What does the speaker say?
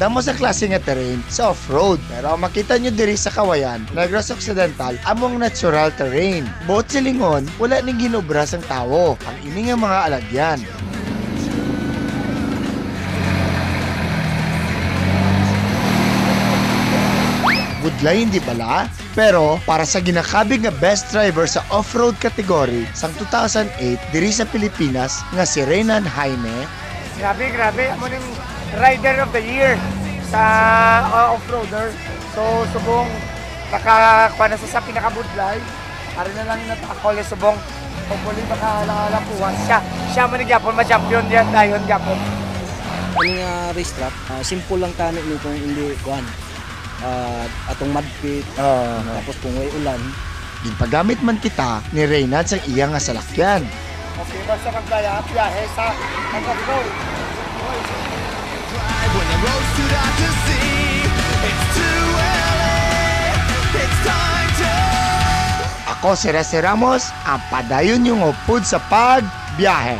damo sa klase nga terrain sa off-road. Pero makita nyo diri sa Kawayan, Negros Occidental, among natural terrain. Buot silingon, wala ning ginobra sang tawo ang ini nga mga alagyan. Budlay hindi bala, pero para sa ginakabig nga best driver sa off-road category sang 2008 diri sa Pilipinas nga si Renan Jaime. Grabe, amo ning rider of the year sa off-roader. So subong nakakuha na sa pinakabudlay. Ari na lang natakol subong hopefully makalapuan siya man gyapon ma-champion diyan dayon gyapon. Ini nga race track, simple lang tani nito hindi kuan. Atong mud pit, tapos kung may ulan. Ginpagamit man kita ni Reynad sa iya nga salakyan. Okay, basta magdaya, biyahe sa road. Ako si Rese Ramos, ang padayon yung upod sa pagbiyahe.